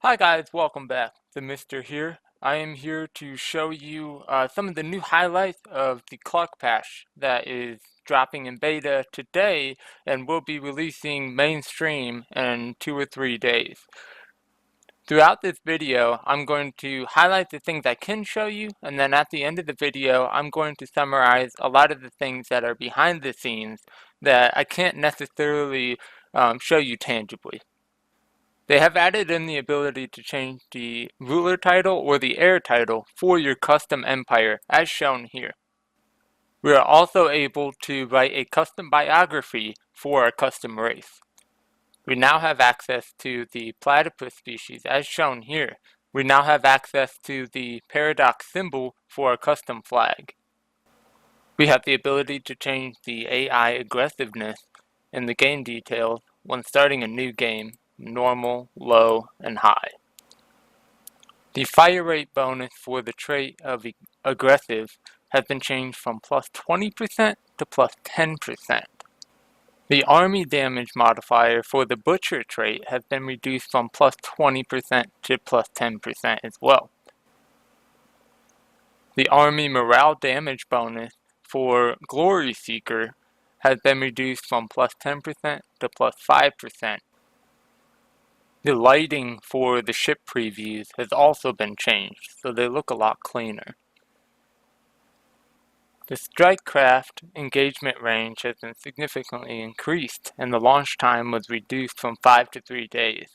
Hi guys, welcome back. The Mister here. I am here to show you some of the new highlights of the Clarke patch that is dropping in beta today and will be releasing mainstream in 2 or 3 days. Throughout this video, I'm going to highlight the things I can show you, and then at the end of the video, I'm going to summarize a lot of the things that are behind the scenes that I can't necessarily show you tangibly. They have added in the ability to change the ruler title or the heir title for your custom empire, as shown here. We are also able to write a custom biography for our custom race. We now have access to the platypus species, as shown here. We now have access to the paradox symbol for our custom flag. We have the ability to change the AI aggressiveness in the game details when starting a new game. Normal, low, and high. The fire rate bonus for the trait of aggressive has been changed from plus 20% to plus 10%. The army damage modifier for the butcher trait has been reduced from plus 20% to plus 10% as well. The army morale damage bonus for glory seeker has been reduced from plus 10% to plus 5%. The lighting for the ship previews has also been changed, so they look a lot cleaner. The strike craft engagement range has been significantly increased, and the launch time was reduced from 5 to 3 days.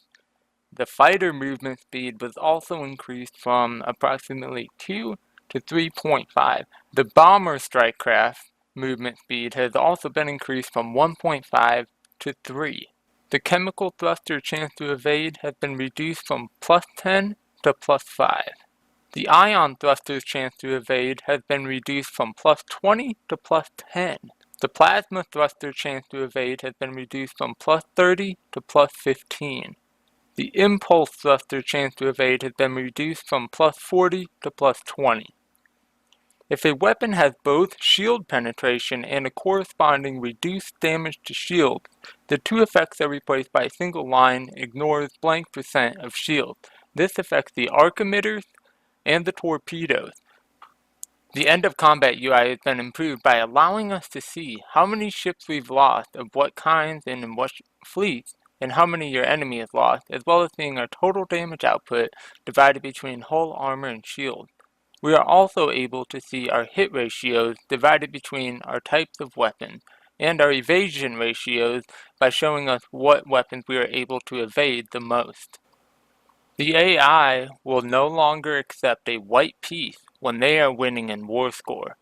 The fighter movement speed was also increased from approximately 2 to 3.5. The bomber strike craft movement speed has also been increased from 1.5 to 3. The chemical thruster chance to evade has been reduced from plus 10 to plus 5. The ion thruster's chance to evade has been reduced from plus 20 to plus 10. The plasma thruster chance to evade has been reduced from plus 30 to plus 15. The impulse thruster chance to evade has been reduced from plus 40 to plus 20. If a weapon has both shield penetration and a corresponding reduced damage to shield, the two effects are replaced by a single line ignores blank percent of shield. This affects the arc emitters and the torpedoes. The end of combat UI has been improved by allowing us to see how many ships we've lost, of what kinds and in what fleets, and how many your enemy has lost, as well as seeing our total damage output divided between hull, armor, and shield. We are also able to see our hit ratios divided between our types of weapons, and our evasion ratios by showing us what weapons we are able to evade the most. The AI will no longer accept a white piece when they are winning in war score.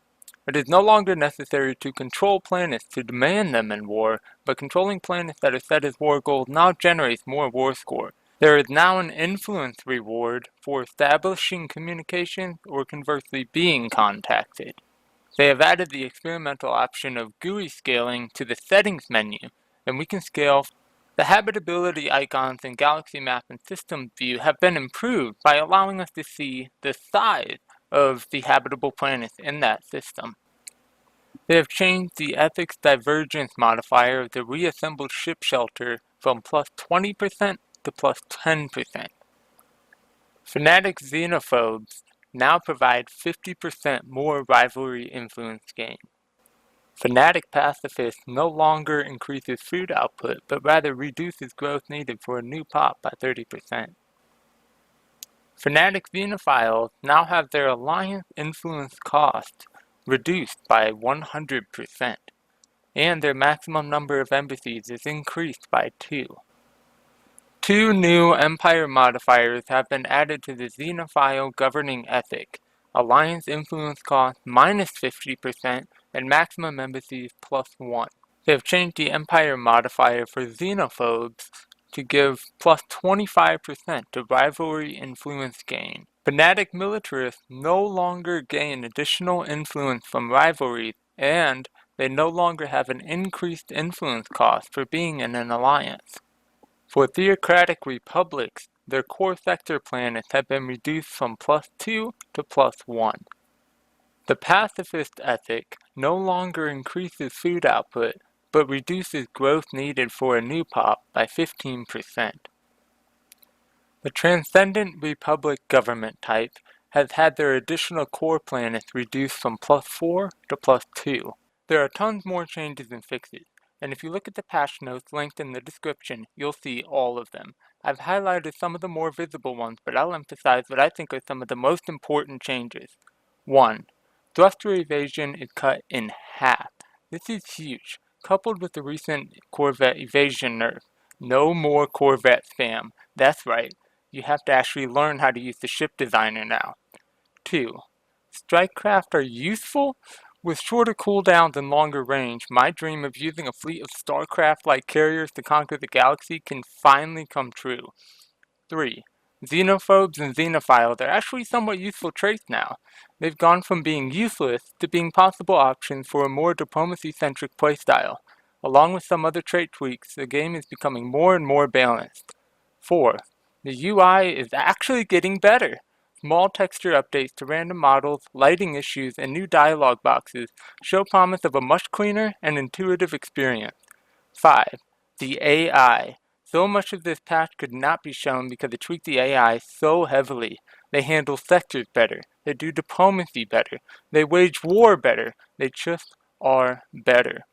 It is no longer necessary to control planets to demand them in war, but controlling planets that are set as war goals now generates more war score. There is now an influence reward for establishing communication or conversely being contacted. They have added the experimental option of GUI scaling to the settings menu, and we can scale. The habitability icons in Galaxy Map and System View have been improved by allowing us to see the size of the habitable planets in that system. They have changed the ethics divergence modifier of the reassembled ship shelter from plus 20% to plus 10%. Fanatic xenophobes now provide 50% more rivalry influence gain. Fanatic pacifists no longer increases food output, but rather reduces growth needed for a new pop by 30%. Fanatic xenophiles now have their alliance influence cost reduced by 100%, and their maximum number of embassies is increased by 2. 2 new Empire modifiers have been added to the Xenophile governing ethic: Alliance influence cost minus 50% and maximum embassies plus 1. They have changed the Empire modifier for Xenophobes to give plus 25% to rivalry influence gain. Fanatic militarists no longer gain additional influence from rivalries, and they no longer have an increased influence cost for being in an alliance. For theocratic republics, their core sector planets have been reduced from plus 2 to plus 1. The pacifist ethic no longer increases food output, but reduces growth needed for a new pop by 15%. The Transcendent Republic government type has had their additional core planets reduced from +4 to +2. There are tons more changes and fixes, and if you look at the patch notes linked in the description, you'll see all of them. I've highlighted some of the more visible ones, but I'll emphasize what I think are some of the most important changes. 1. Thruster evasion is cut in half. This is huge, coupled with the recent Corvette evasion nerf. No more Corvette spam. That's right, you have to actually learn how to use the ship designer now. 2. Strike craft are useful? With shorter cooldowns and longer range, my dream of using a fleet of StarCraft-like carriers to conquer the galaxy can finally come true. 3. Xenophobes and xenophiles are actually somewhat useful traits now. They've gone from being useless to being possible options for a more diplomacy-centric playstyle. Along with some other trait tweaks, the game is becoming more and more balanced. 4. The UI is actually getting better. Small texture updates to random models, lighting issues, and new dialog boxes show promise of a much cleaner and intuitive experience. 5. The AI. So much of this patch could not be shown because it tweaked the AI so heavily. They handle sectors better, they do diplomacy better, they wage war better, they just are better.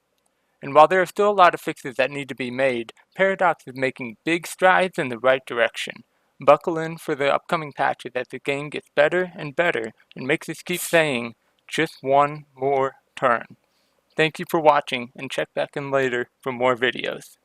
And while there are still a lot of fixes that need to be made, Paradox is making big strides in the right direction. Buckle in for the upcoming patches as the game gets better and better and makes us keep saying, just one more turn. Thank you for watching, and check back in later for more videos.